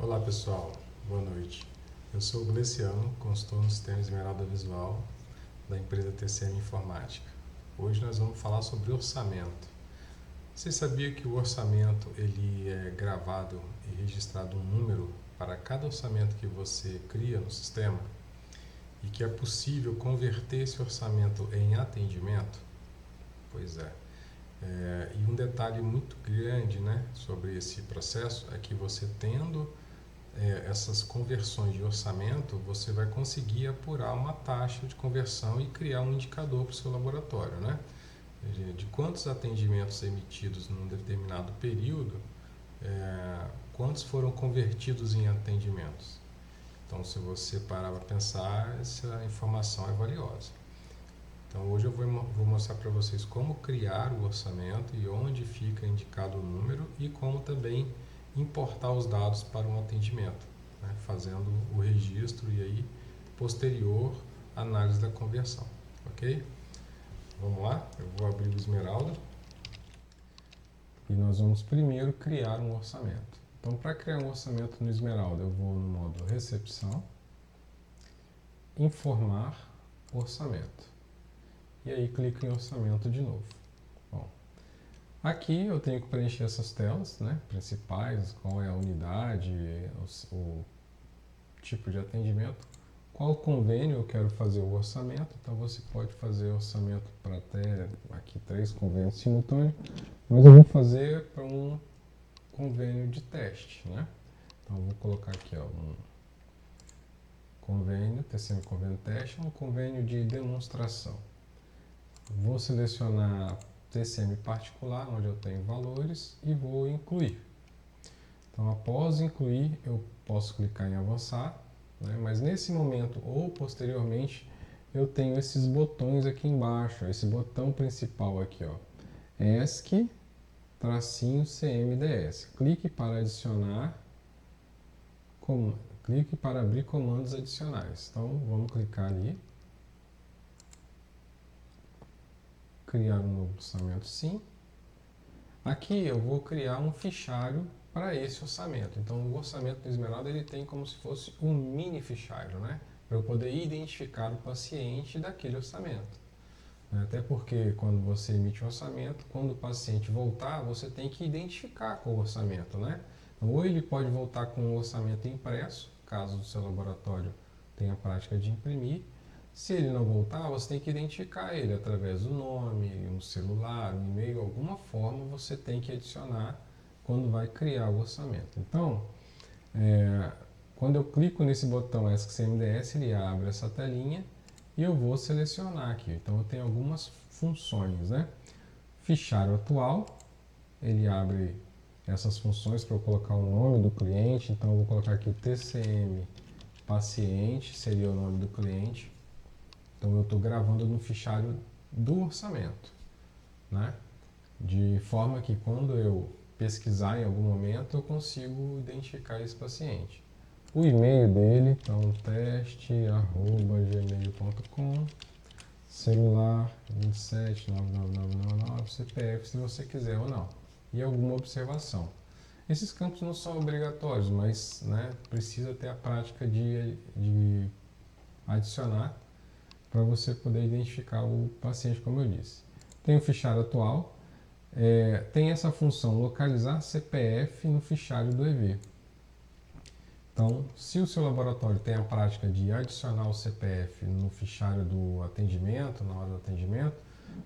Olá pessoal, boa noite. Eu sou o Gleciano, consultor no sistema Esmeralda Visual da empresa TCM Informática. Hoje nós vamos falar sobre orçamento. Você sabia que o orçamento ele é gravado e registrado um número para cada orçamento que você cria no sistema e que é possível converter esse orçamento em atendimento? Pois é. E um detalhe muito grande, né, sobre esse processo é que você tendo essas conversões de orçamento, você vai conseguir apurar uma taxa de conversão e criar um indicador para o seu laboratório, né? De quantos atendimentos emitidos num determinado período, quantos foram convertidos em atendimentos. Então, se você parar para pensar, essa informação é valiosa. Então, hoje eu vou mostrar para vocês como criar o orçamento e onde fica indicado o número e como também importar os dados para um atendimento, né, fazendo o registro e aí posterior análise da conversão, ok? Vamos lá, eu vou abrir o Esmeralda e nós vamos primeiro criar um orçamento. Então, para criar um orçamento no Esmeralda, eu vou no módulo Recepção, Informar Orçamento e aí clico em Orçamento de novo. Bom, aqui eu tenho que preencher essas telas, né, principais, qual é a unidade, o tipo de atendimento, qual convênio eu quero fazer o orçamento. Então você pode fazer orçamento para até aqui 3 convênios simultâneos, mas eu vou fazer para um convênio de teste, né? Então eu vou colocar aqui um convênio, TCM Convênio Teste, um convênio de demonstração. Vou selecionar TCM particular, onde eu tenho valores, e vou incluir. Então, após incluir, eu posso clicar em avançar, né? Mas nesse momento ou posteriormente, eu tenho esses botões aqui embaixo. Esse botão principal aqui, ó, ESC-CMDS. Clique para adicionar, clique para abrir comandos adicionais. Então, vamos clicar ali. Criar um novo orçamento, sim. Aqui eu vou criar um fichário para esse orçamento. Então o orçamento do Esmeralda ele tem como se fosse um mini fichário, né? Para eu poder identificar o paciente daquele orçamento. Até porque quando você emite um orçamento, quando o paciente voltar, você tem que identificar com o orçamento, né? Então, ou ele pode voltar com um orçamento impresso, caso o seu laboratório tenha a prática de imprimir. Se ele não voltar, você tem que identificar ele através do nome, um celular, um e-mail, alguma forma você tem que adicionar quando vai criar o orçamento. Então, quando eu clico nesse botão ESC-CMDS, ele abre essa telinha e eu vou selecionar aqui. Então, eu tenho algumas funções, né? Fichário atual, ele abre essas funções para eu colocar o nome do cliente. Então, eu vou colocar aqui TCM paciente, seria o nome do cliente. Então, eu estou gravando no fichário do orçamento, né? De forma que quando eu pesquisar em algum momento, eu consigo identificar esse paciente. O e-mail dele, então, teste@gmail.com, celular 27 99999, CPF, se você quiser ou não, e alguma observação. Esses campos não são obrigatórios, mas, né, precisa ter a prática de adicionar para você poder identificar o paciente, como eu disse. Tem o fichário atual, tem essa função localizar CPF no fichário do EV. Então, se o seu laboratório tem a prática de adicionar o CPF no fichário do atendimento, na hora do atendimento,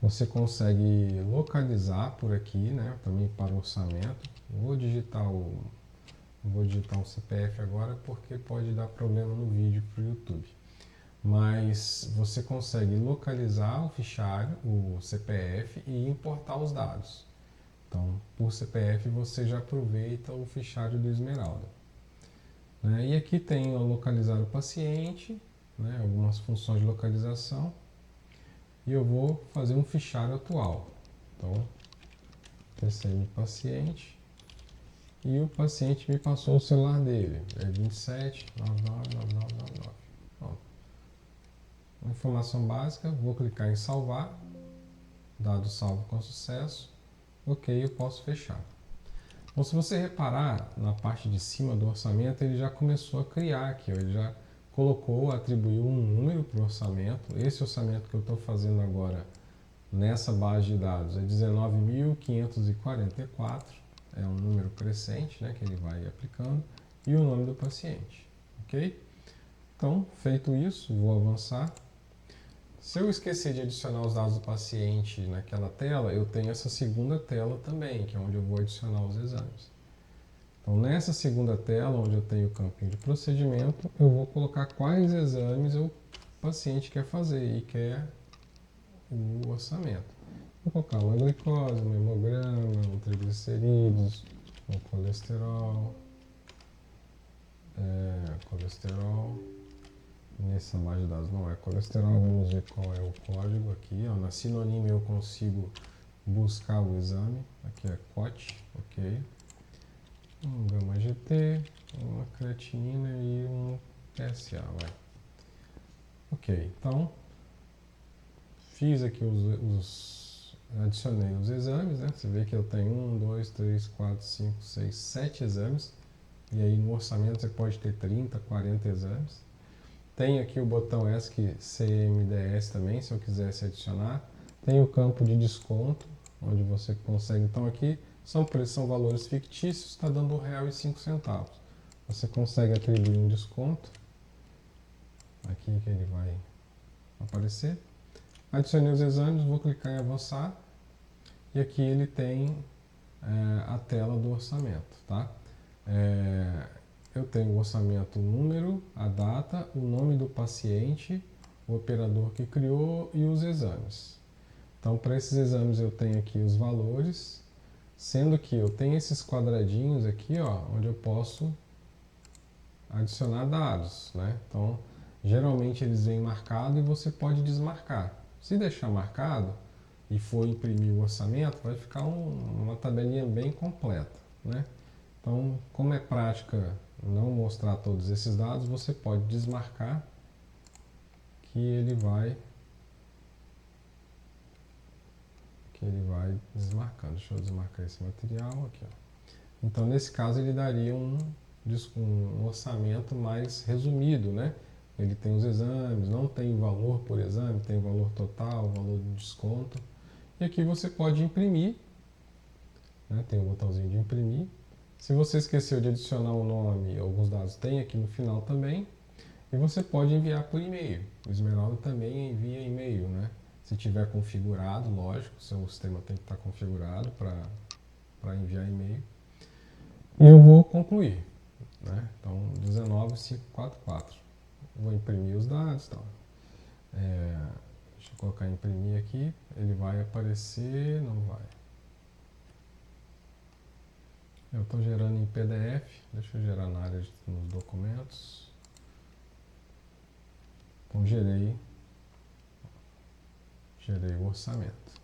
você consegue localizar por aqui, né, também para o orçamento. Vou digitar um CPF agora porque pode dar problema no vídeo para o YouTube. Mas você consegue localizar o fichário, o CPF, e importar os dados. Então, por CPF você já aproveita o fichário do Esmeralda. E aqui tem o localizar o paciente, né, algumas funções de localização, e eu vou fazer um fichário atual. Então, TCM paciente, e o paciente me passou o celular dele, é 27 999999. Informação básica, vou clicar em salvar, dado salvo com sucesso, ok, eu posso fechar. Então, se você reparar na parte de cima do orçamento, ele já começou a criar aqui, ó, ele já colocou, atribuiu um número para o orçamento. Esse orçamento que eu estou fazendo agora nessa base de dados é 19.544, é um número crescente, né, que ele vai aplicando, e o nome do paciente, ok? Então, feito isso, vou avançar. Se eu esquecer de adicionar os dados do paciente naquela tela, eu tenho essa segunda tela também, que é onde eu vou adicionar os exames. Então, nessa segunda tela, onde eu tenho o campinho de procedimento, eu vou colocar quais exames o paciente quer fazer e quer o orçamento. Vou colocar uma glicose, um hemograma, um triglicerídeos, um colesterol, nessa base de dados não é colesterol, vamos ver qual é o código aqui, ó. Na sinonímia eu consigo buscar o exame, aqui é COT, ok, um gama GT, uma creatinina e um PSA, vai. Ok, então fiz aqui adicionei os exames, né? Você vê que eu tenho 1, 2, 3, 4, 5, 6, 7 exames. E aí no orçamento você pode ter 30, 40 exames. Tem aqui o botão ESC CMDS também, se eu quisesse adicionar. Tem o campo de desconto, onde você consegue. Então aqui são valores fictícios, está dando R$1,05. Você consegue atribuir um desconto. Aqui que ele vai aparecer. Adicionei os exames, vou clicar em avançar. E aqui ele tem a tela do orçamento, tá? Eu tenho o orçamento, o número, a data, o nome do paciente, o operador que criou e os exames. Então, para esses exames eu tenho aqui os valores, sendo que eu tenho esses quadradinhos aqui, ó, onde eu posso adicionar dados, né? Então, geralmente eles vêm marcado e você pode desmarcar. Se deixar marcado e for imprimir o orçamento, vai ficar uma tabelinha bem completa, né? Então, como é prática não mostrar todos esses dados, você pode desmarcar que ele vai desmarcando. Deixa eu desmarcar esse material aqui, ó. Então, nesse caso, ele daria um orçamento mais resumido, né? Ele tem os exames, não tem valor por exame, tem valor total, valor de desconto. E aqui você pode imprimir, né? Tem o botãozinho de imprimir. Se você esqueceu de adicionar o nome, alguns dados tem aqui no final também. E você pode enviar por e-mail. O Esmeralda também envia e-mail, né? Se tiver configurado, lógico, seu sistema tem que estar configurado para enviar e-mail. E eu vou concluir, né? Então, 19544. Vou imprimir os dados, tá? Deixa eu colocar imprimir aqui. Ele vai aparecer, não vai. Eu estou gerando em PDF. Deixa eu gerar na área nos documentos. Então, gerei o orçamento.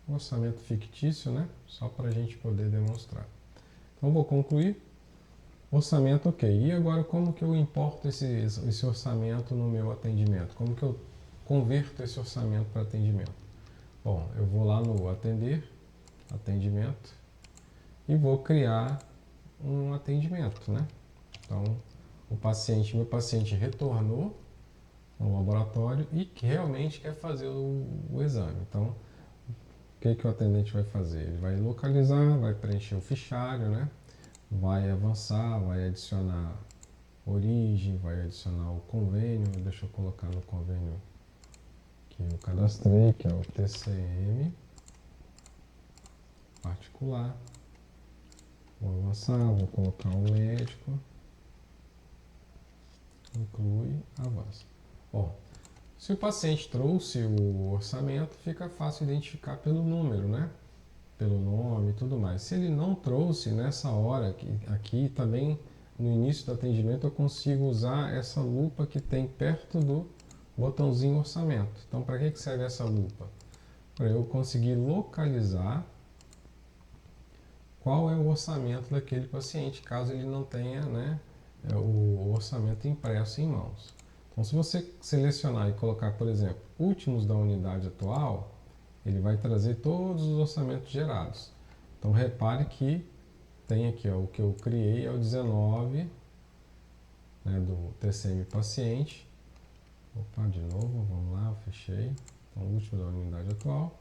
Orçamento fictício, né? Só para a gente poder demonstrar. Então, vou concluir. Orçamento, ok. E agora, como que eu importo esse orçamento no meu atendimento? Como que eu converto esse orçamento para atendimento? Bom, eu vou lá no atendimento, e vou criar um atendimento, né? Então, meu paciente retornou no laboratório e que realmente quer fazer o exame. Então, o que o atendente vai fazer? Ele vai localizar, vai preencher o fichário, né? Vai avançar, vai adicionar origem, vai adicionar o convênio. Deixa eu colocar no convênio que eu cadastrei, que é o TCM particular. Vou avançar, vou colocar o médico, inclui, avança. Bom, se o paciente trouxe o orçamento, fica fácil identificar pelo número, né? Pelo nome e tudo mais. Se ele não trouxe, nessa hora, aqui também no início do atendimento, eu consigo usar essa lupa que tem perto do botãozinho orçamento. Então, para que serve essa lupa? Para eu conseguir localizar qual é o orçamento daquele paciente, caso ele não tenha, né, o orçamento impresso em mãos. Então, se você selecionar e colocar, por exemplo, últimos da unidade atual, ele vai trazer todos os orçamentos gerados. Então, repare que tem aqui, ó, o que eu criei é o 19, né, do TCM paciente. Opa, de novo, vamos lá, eu fechei. Então, o último da unidade atual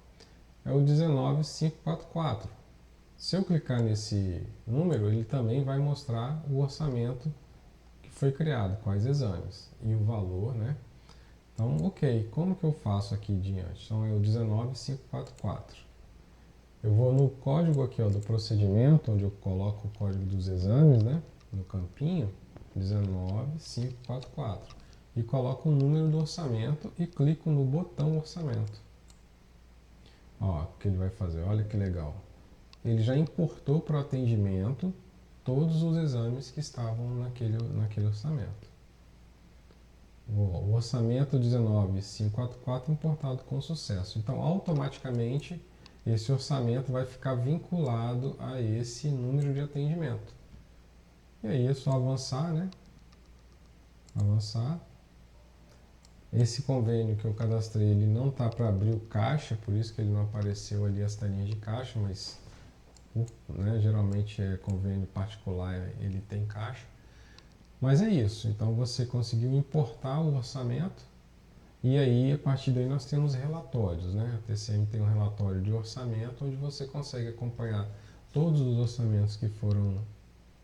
é o 19544. Se eu clicar nesse número, ele também vai mostrar o orçamento que foi criado, quais exames e o valor, né? Então, ok, como que eu faço aqui diante? Então, é o 19544. Eu vou no código aqui, ó, do procedimento, onde eu coloco o código dos exames, né? No campinho, 19544. E coloco o número do orçamento e clico no botão orçamento. Ó, o que ele vai fazer? Olha que legal. Ele já importou para o atendimento todos os exames que estavam naquele orçamento. O orçamento 19544 importado com sucesso. Então, automaticamente, esse orçamento vai ficar vinculado a esse número de atendimento. E aí é só avançar, né? Avançar. Esse convênio que eu cadastrei, ele não está para abrir o caixa, por isso que ele não apareceu ali as telinhas de caixa, mas né, geralmente é convênio particular, ele tem caixa. Mas é isso, então você conseguiu importar o orçamento e aí a partir daí nós temos relatórios, né? A TCM tem um relatório de orçamento onde você consegue acompanhar todos os orçamentos que foram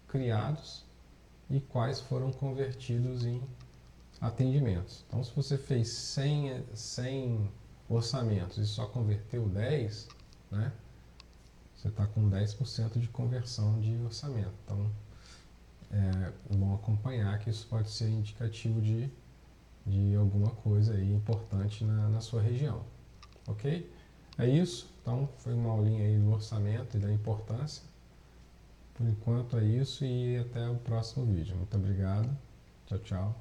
criados e quais foram convertidos em atendimentos. Então, se você fez 100 orçamentos e só converteu 10, né, você está com 10% de conversão de orçamento. Então, é bom acompanhar que isso pode ser indicativo de alguma coisa aí importante na sua região. Ok? É isso. Então, foi uma aulinha aí do orçamento e da importância. Por enquanto é isso e até o próximo vídeo. Muito obrigado. Tchau, tchau.